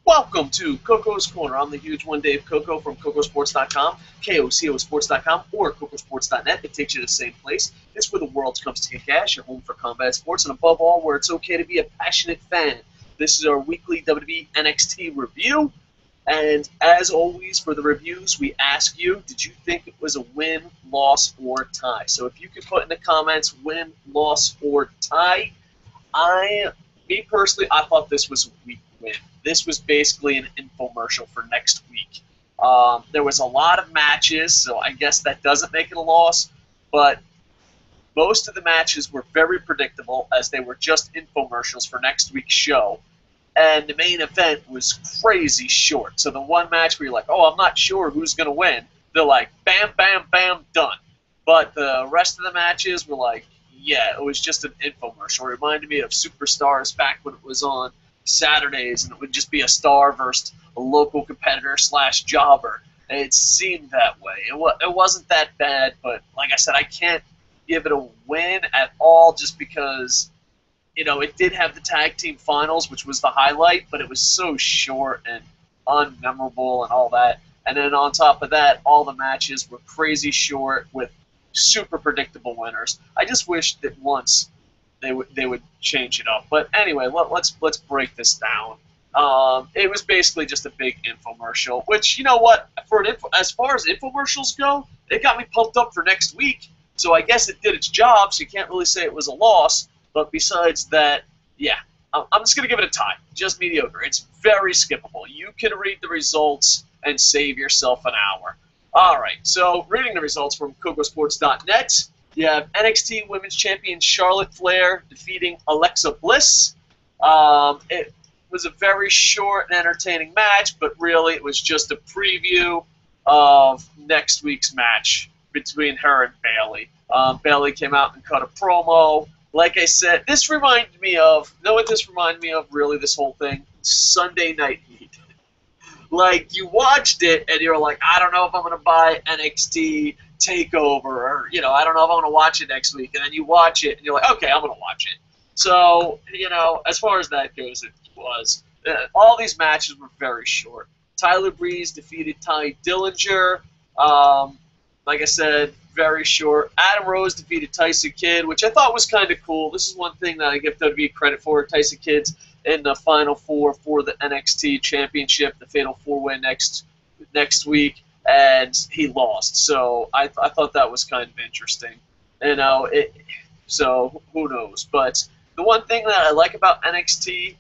Welcome to Coco's Corner. I'm the huge one, Dave Coco from Kocosports.com, KOCOsports.com, or Kocosports.net. It takes you to the same place. It's where the world comes to get cash, your home for combat sports, and above all, where it's okay to be a passionate fan. This is our weekly WWE NXT review. And as always, for the reviews, we ask you, did you think it was a win, loss, or tie? So if you could put in the comments, win, loss, or tie. Me personally, I thought this was a weak win. This was basically an infomercial for next week. There was a lot of matches, so I guess that doesn't make it a loss, but most of the matches were very predictable as they were just infomercials for next week's show. And the main event was crazy short. So the one match where you're like, oh, I'm not sure who's going to win, they're like, bam, bam, bam, done. But the rest of the matches were like, yeah, it was just an infomercial. It reminded me of Superstars back when it was on Saturdays, and it would just be a star versus a local competitor / jobber. And it seemed that way. It wasn't that bad, but like I said, I can't give it a win at all just because, you know, it did have the tag team finals, which was the highlight, but it was so short and unmemorable and all that. And then on top of that, all the matches were crazy short with super predictable winners. I just wish that once they would change it up. But anyway, let's break this down. It was basically just a big infomercial, which, you know what, as far as infomercials go, it got me pumped up for next week. So I guess it did its job, so you can't really say it was a loss. But besides that, yeah, I'm just going to give it a tie. Just mediocre. It's very skippable. You can read the results and save yourself an hour. All right, so reading the results from Kocosports.net, you have NXT Women's Champion Charlotte Flair defeating Alexa Bliss. It was a very short and entertaining match, but really it was just a preview of next week's match between her and Bayley. Bayley came out and cut a promo. Like I said, this reminded me of, you know what this reminded me of, really, this whole thing? Sunday Night Heat. Like, you watched it, and you're like, I don't know if I'm going to buy NXT TakeOver, or, you know, I don't know if I'm going to watch it next week. And then you watch it, and you're like, okay, I'm going to watch it. So, you know, as far as that goes, it was. All these matches were very short. Tyler Breeze defeated Ty Dillinger. Like I said, very short. Adam Rose defeated Tyson Kidd, which I thought was kind of cool. This is one thing that I give WWE credit for. Tyson Kidd's in the Final Four for the NXT Championship, the Fatal 4-Way next week, and he lost. So I thought that was kind of interesting. You know, so who knows? But the one thing that I like about NXT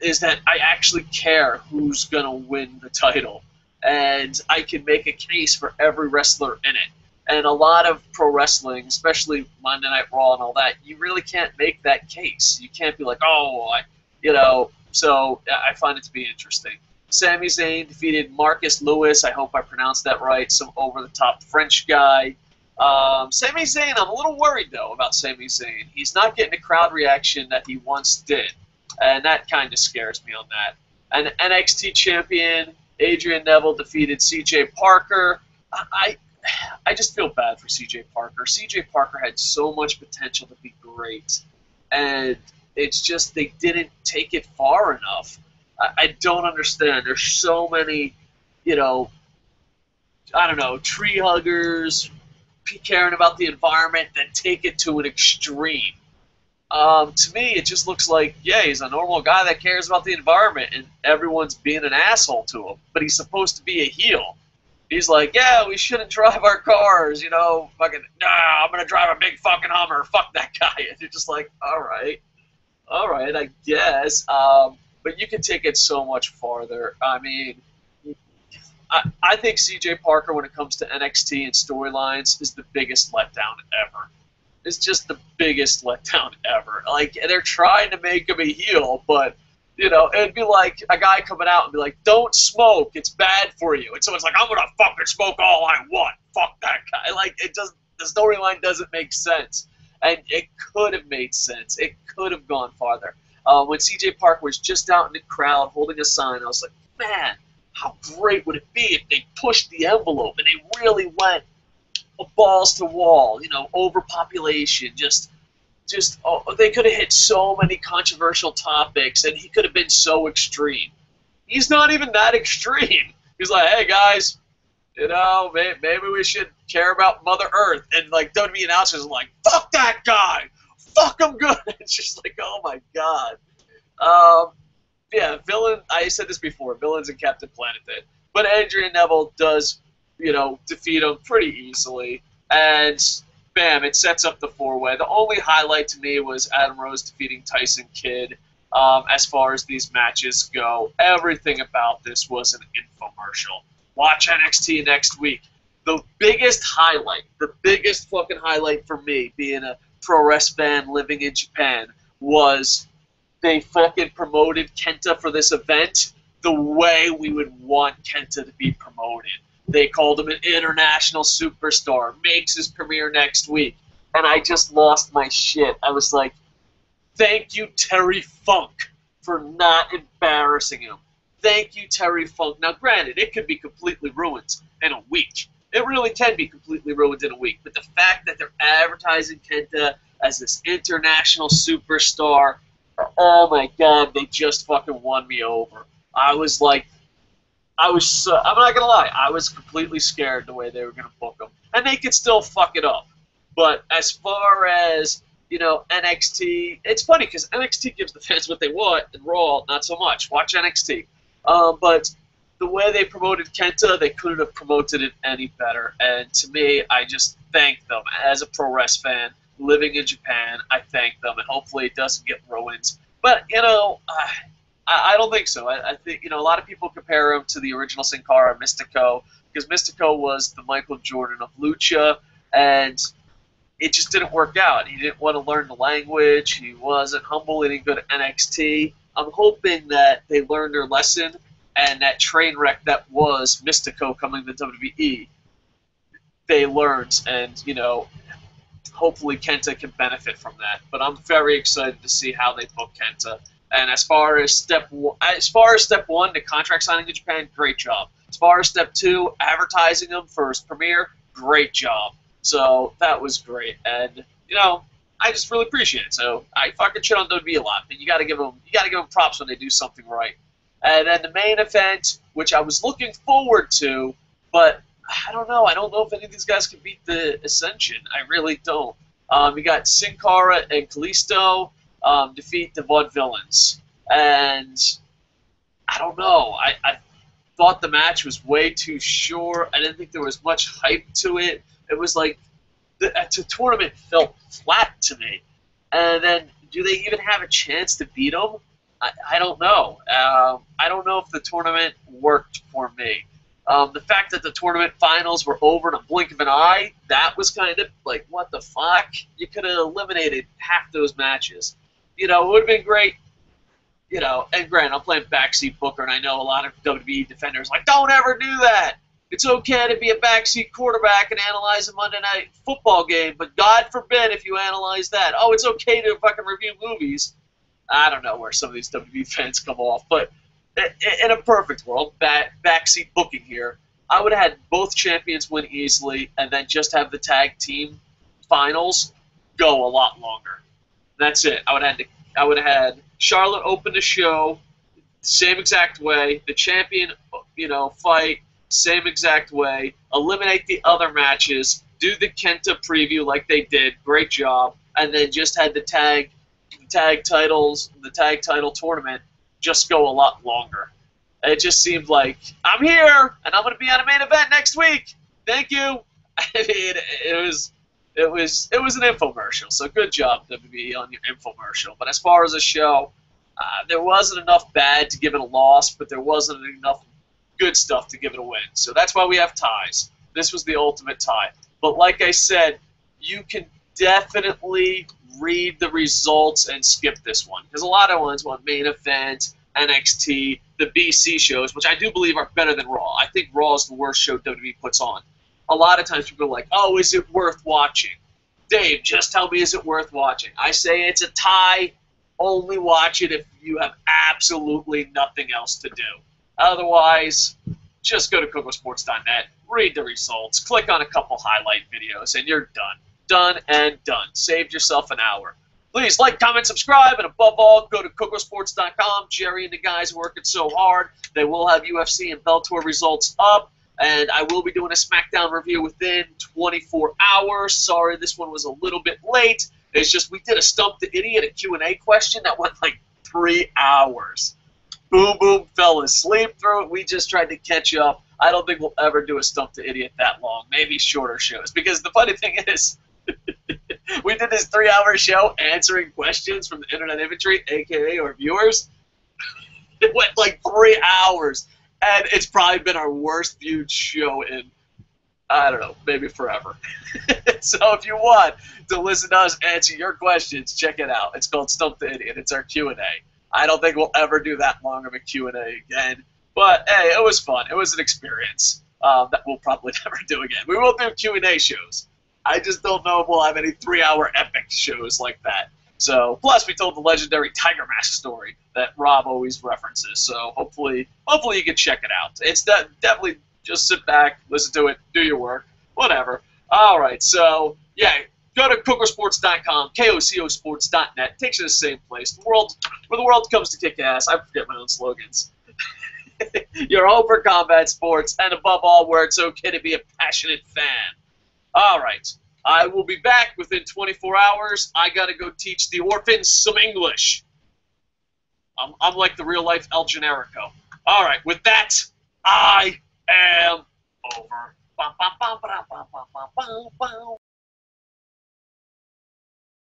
is that I actually care who's going to win the title. And I can make a case for every wrestler in it. And a lot of pro wrestling, especially Monday Night Raw and all that, you really can't make that case. You can't be like, oh, you know, so I find it to be interesting. Sami Zayn defeated Marcus Lewis. I hope I pronounced that right. Some over-the-top French guy. Sami Zayn, I'm a little worried, though, about Sami Zayn. He's not getting the crowd reaction that he once did. And that kind of scares me on that. And NXT champion Adrian Neville defeated C.J. Parker. I just feel bad for C.J. Parker. C.J. Parker had so much potential to be great, and it's just they didn't take it far enough. I don't understand. There's so many, you know, I don't know, tree huggers, caring about the environment that take it to an extreme. To me, it just looks like, yeah, he's a normal guy that cares about the environment, and everyone's being an asshole to him. But he's supposed to be a heel. He's like, yeah, we shouldn't drive our cars, you know, fucking, nah, I'm going to drive a big fucking Hummer, fuck that guy. And you're just like, all right, I guess. But you can take it so much farther. I mean, I think C.J. Parker, when it comes to NXT and storylines, is the biggest letdown ever. It's just the biggest letdown ever. Like, they're trying to make him a heel, but, you know, it'd be like a guy coming out and be like, don't smoke, it's bad for you. And someone's like, I'm going to fucking smoke all I want. Fuck that guy. Like, it just, the storyline doesn't make sense. And it could have made sense. It could have gone farther. When C.J. Parker was just out in the crowd holding a sign, I was like, man, how great would it be if they pushed the envelope and they really went balls to wall, overpopulation, they could have hit so many controversial topics, and he could have been so extreme. He's not even that extreme. He's like, hey guys, maybe we should care about Mother Earth, and like WWE announcers are like, fuck that guy, fuck him good. It's just like, oh my god. Yeah, villain. I said this before. Villains and Captain Planet did, but Adrian Neville does, defeat him pretty easily, and bam, it sets up the four-way. The only highlight to me was Adam Rose defeating Tyson Kidd. As far as these matches go, everything about this was an infomercial. Watch NXT next week. The biggest fucking highlight for me, being a pro wrestling fan living in Japan, was they fucking promoted Kenta for this event the way we would want Kenta to be promoted. They called him an international superstar, makes his premiere next week. And I just lost my shit. I was like, thank you, Terry Funk, for not embarrassing him. Thank you, Terry Funk. Now, granted, it could be completely ruined in a week. It really can be completely ruined in a week. But the fact that they're advertising Kenta as this international superstar, oh my god, they just fucking won me over. I'm not gonna lie, I was completely scared the way they were gonna book him. And they could still fuck it up. But as far as, NXT, it's funny because NXT gives the fans what they want, and Raw, not so much. Watch NXT. But the way they promoted Kenta, they couldn't have promoted it any better. And to me, I just thank them. As a pro wrestling fan, living in Japan, I thank them, and hopefully it doesn't get ruined. But, I don't think so. I think, a lot of people compare him to the original Sin Cara, Mystico, because Mystico was the Michael Jordan of Lucha, and it just didn't work out. He didn't want to learn the language. He wasn't humble. He didn't go to NXT. I'm hoping that they learned their lesson, and that train wreck that was Mystico coming to WWE, they learned, and, hopefully Kenta can benefit from that. But I'm very excited to see how they book Kenta. And as far as step one, the contract signing in Japan, great job. As far as step two, advertising him for his premiere, great job. So that was great, and I just really appreciate it. So I fucking shit on WWE a lot, but you gotta give them props when they do something right. And then the main event, which I was looking forward to, but I don't know. I don't know if any of these guys can beat the Ascension. I really don't. We got Sin Cara and Kalisto defeat the Vaudevillains, and I don't know. I thought the match was way too short. I didn't think there was much hype to it. It was like the tournament felt flat to me. And then, do they even have a chance to beat them? I don't know. I don't know if the tournament worked for me. The fact that the tournament finals were over in a blink of an eye, that was kind of like, what the fuck? You could have eliminated half those matches. It would have been great. And granted, I'm playing backseat Booker, and I know a lot of WWE defenders like, don't ever do that. It's okay to be a backseat quarterback and analyze a Monday Night Football game, but God forbid if you analyze that. Oh, it's okay to fucking review movies. I don't know where some of these WWE fans come off, but in a perfect world, backseat booking here, I would have had both champions win easily, and then just have the tag team finals go a lot longer. That's it. I would have had Charlotte open the show, same exact way. The champion, fight, same exact way. Eliminate the other matches. Do the Kenta preview like they did. Great job. And then just had the tag title tournament just go a lot longer. It just seemed like, I'm here, and I'm going to be on a main event next week. Thank you. I mean, it was an infomercial, so good job, WWE, on your infomercial. But as far as a show, there wasn't enough bad to give it a loss, but there wasn't enough good stuff to give it a win. So that's why we have ties. This was the ultimate tie. But like I said, you can definitely read the results and skip this one. Because a lot of ones want main event, NXT, the BC shows, which I do believe are better than Raw. I think Raw is the worst show WWE puts on. A lot of times people are like, oh, is it worth watching? Dave, just tell me, is it worth watching? I say it's a tie. Only watch it if you have absolutely nothing else to do. Otherwise, just go to Kocosports.net. read the results, click on a couple highlight videos, and you're done. Done and done. Saved yourself an hour. Please like, comment, subscribe, and above all, go to Kocosports.com. Jerry and the guys are working so hard. They will have UFC and Bellator results up, and I will be doing a SmackDown review within 24 hours. Sorry, this one was a little bit late. It's just we did a Stump the Idiot, a Q&A question that went like 3 hours. Boom, boom, fell asleep through it. We just tried to catch up. I don't think we'll ever do a Stump the Idiot that long. Maybe shorter shows. Because the funny thing is, we did this 3-hour show answering questions from the internet infantry, a.k.a. our viewers. It went like 3 hours. And it's probably been our worst viewed show in, I don't know, maybe forever. So if you want to listen to us answer your questions, check it out. It's called Stump the Idiot. It's our Q&A. I don't think we'll ever do that long of a Q&A again. But, hey, it was fun. It was an experience that we'll probably never do again. We will do Q&A shows. I just don't know if we'll have any 3-hour epic shows like that. So, plus we told the legendary Tiger Mask story that Rob always references. So hopefully you can check it out. It's definitely just sit back, listen to it, do your work, whatever. All right, so yeah, go to Kocosports.com, KOCOsports.net. Takes you to the same place. Where the world comes to kick ass. I forget my own slogans. Your home for combat sports, and above all, where it's okay to be a passionate fan. All right. I will be back within 24 hours. I got to go teach the orphans some English. I'm like the real-life El Generico. All right. With that, I am over.